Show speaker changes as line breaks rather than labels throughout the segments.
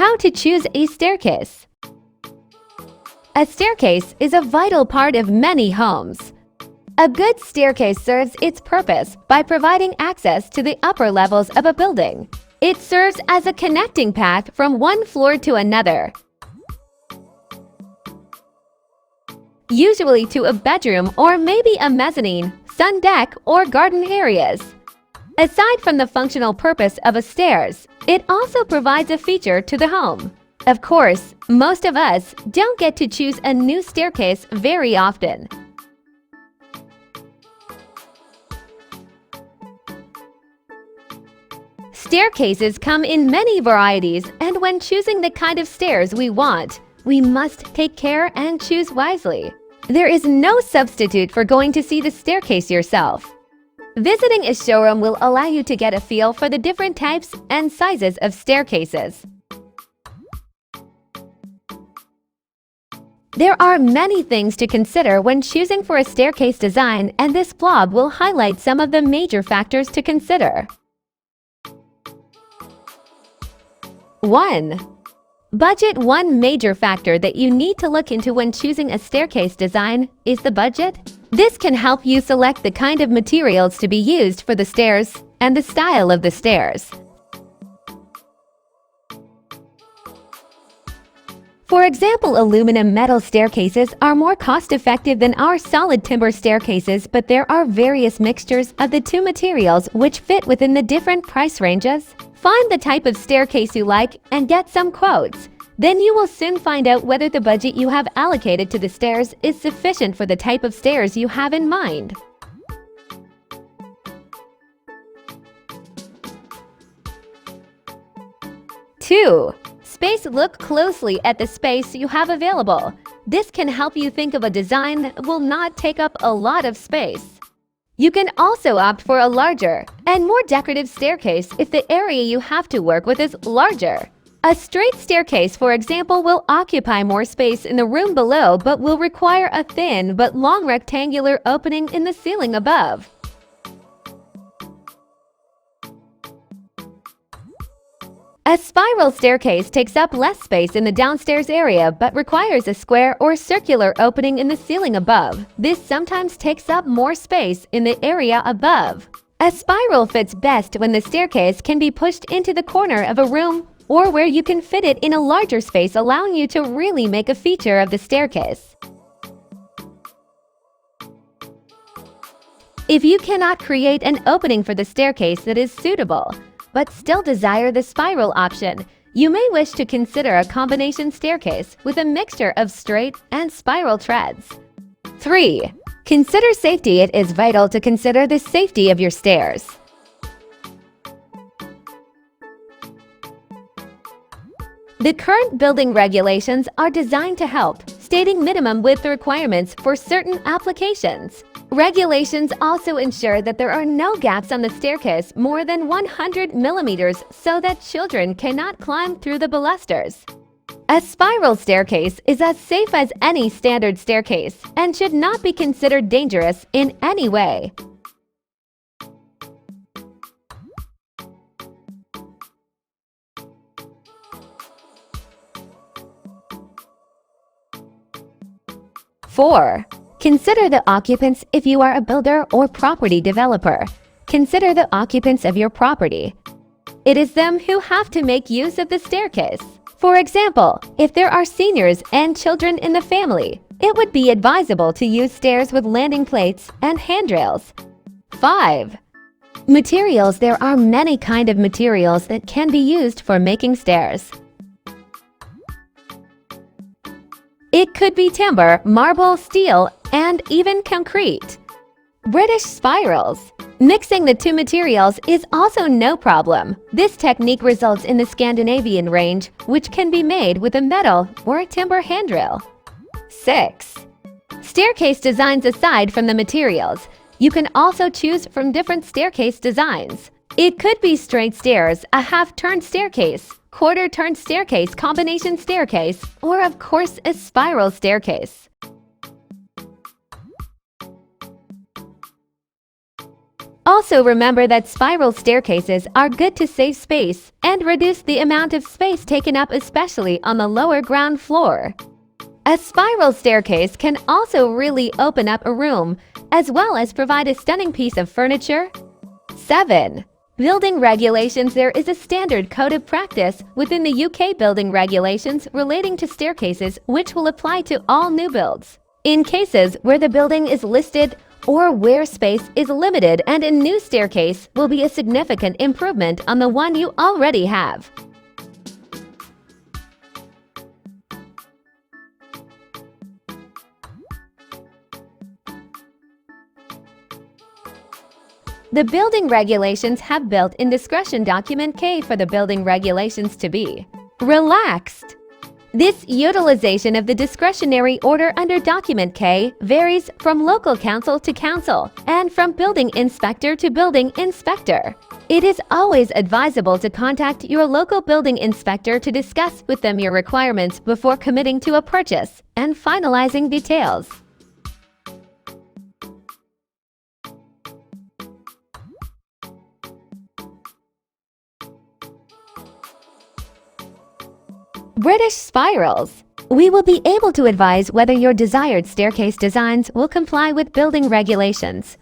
How to choose a staircase. A staircase is a vital part of many homes. A good staircase serves its purpose by providing access to the upper levels of a building. It serves as a connecting path from one floor to another, usually to a bedroom or maybe a mezzanine, sun deck, or garden areas. Aside from the functional purpose of a stairs, it also provides a feature to the home. Of course, most of us don't get to choose a new staircase very often. Staircases come in many varieties, and when choosing the kind of stairs we want, we must take care and choose wisely. There is no substitute for going to see the staircase yourself. Visiting a showroom will allow you to get a feel for the different types and sizes of staircases. There are many things to consider when choosing for a staircase design, and this blog will highlight some of the major factors to consider. 1. Budget. One major factor that you need to look into when choosing a staircase design is the budget. This can help you select the kind of materials to be used for the stairs and the style of the stairs. For example, aluminum metal staircases are more cost-effective than our solid timber staircases, but there are various mixtures of the two materials which fit within the different price ranges. Find the type of staircase you like and get some quotes. Then you will soon find out whether the budget you have allocated to the stairs is sufficient for the type of stairs you have in mind. 2. Space. Look closely at the space you have available. This can help you think of a design that will not take up a lot of space. You can also opt for a larger and more decorative staircase if the area you have to work with is larger. A straight staircase, for example, will occupy more space in the room below but will require a thin but long rectangular opening in the ceiling above. A spiral staircase takes up less space in the downstairs area but requires a square or circular opening in the ceiling above. This sometimes takes up more space in the area above. A spiral fits best when the staircase can be pushed into the corner of a room or where you can fit it in a larger space, allowing you to really make a feature of the staircase. If you cannot create an opening for the staircase that is suitable, but still desire the spiral option, you may wish to consider a combination staircase with a mixture of straight and spiral treads. 3. Consider safety. It is vital to consider the safety of your stairs. The current building regulations are designed to help, stating minimum width requirements for certain applications. Regulations also ensure that there are no gaps on the staircase more than 100 millimeters so that children cannot climb through the balusters. A spiral staircase is as safe as any standard staircase and should not be considered dangerous in any way. Four. Consider the occupants. If you are a builder or property developer, consider the occupants of your property. It is them who have to make use of the staircase. For example, if there are seniors and children in the family, it would be advisable to use stairs with landing plates and handrails. 5. Materials. There are many kinds of materials that can be used for making stairs. It could be timber, marble, steel, and even concrete. British spirals. Mixing the two materials is also no problem. This technique results in the Scandinavian range, which can be made with a metal or a timber handrail. 6. Staircase designs. Aside from the materials, you can also choose from different staircase designs. It could be straight stairs, a half-turned staircase, quarter-turned staircase, combination staircase, or of course a spiral staircase. Also remember that spiral staircases are good to save space and reduce the amount of space taken up, especially on the lower ground floor. A spiral staircase can also really open up a room, as well as provide a stunning piece of furniture. 7. Building regulations. There is a standard code of practice within the UK building regulations relating to staircases which will apply to all new builds. In cases where the building is listed or where space is limited, and a new staircase will be a significant improvement on the one you already have. The building regulations have built-in discretion document K for the building regulations to be relaxed. This utilization of the discretionary order under document K varies from local council to council and from building inspector to building inspector. It is always advisable to contact your local building inspector to discuss with them your requirements before committing to a purchase and finalizing details. British spirals. We will be able to advise whether your desired staircase designs will comply with building regulations.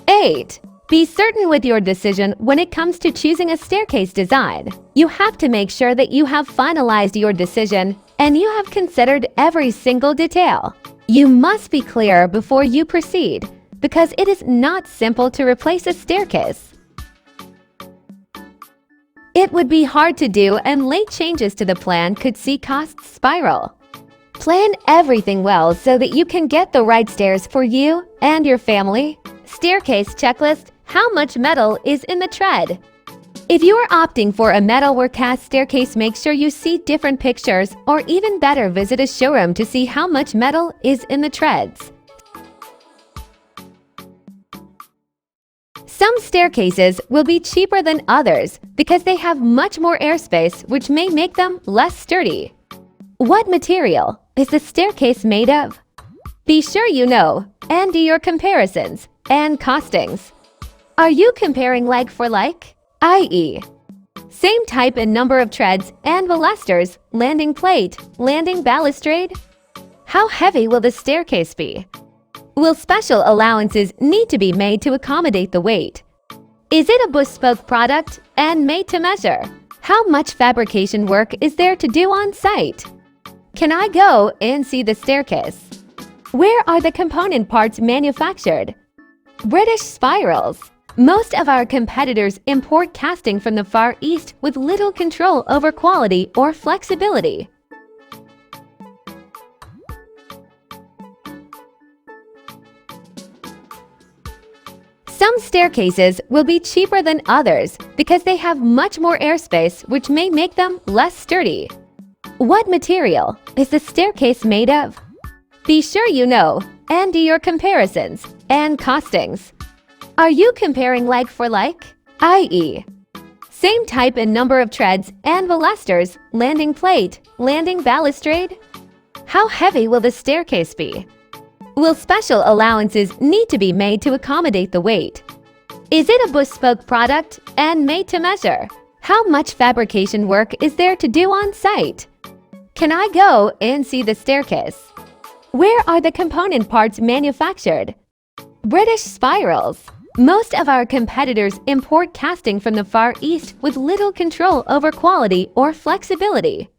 8. Be certain with your decision when it comes to choosing a staircase design. You have to make sure that you have finalized your decision and you have considered every single detail. You must be clear before you proceed, because it is not simple to replace a staircase. It would be hard to do, and late changes to the plan could see costs spiral. Plan everything well so that you can get the right stairs for you and your family. Staircase checklist. How much metal is in the tread? If you are opting for a metal or cast staircase, make sure you see different pictures, or even better, visit a showroom to see how much metal is in the treads. Some staircases will be cheaper than others because they have much more airspace, which may make them less sturdy. What material is the staircase made of? Be sure you know and do your comparisons and costings. Are you comparing like for like, i.e., same type and number of treads and balusters, landing plate, landing balustrade? How heavy will the staircase be? Will special allowances need to be made to accommodate the weight? Is it a bespoke product and made to measure? How much fabrication work is there to do on site? Can I go and see the staircase? Where are the component parts manufactured? British spirals. Most of our competitors import casting from the Far East with little control over quality or flexibility. Some staircases will be cheaper than others because they have much more airspace, which may make them less sturdy. What material is the staircase made of? Be sure you know and do your comparisons and costings. Are you comparing like for like, i.e., same type and number of treads and balusters, landing plate, landing balustrade? How heavy will the staircase be? Will special allowances need to be made to accommodate the weight? Is it a bespoke product and made to measure? How much fabrication work is there to do on site? Can I go and see the staircase? Where are the component parts manufactured? British spirals. Most of our competitors import casting from the Far East with little control over quality or flexibility.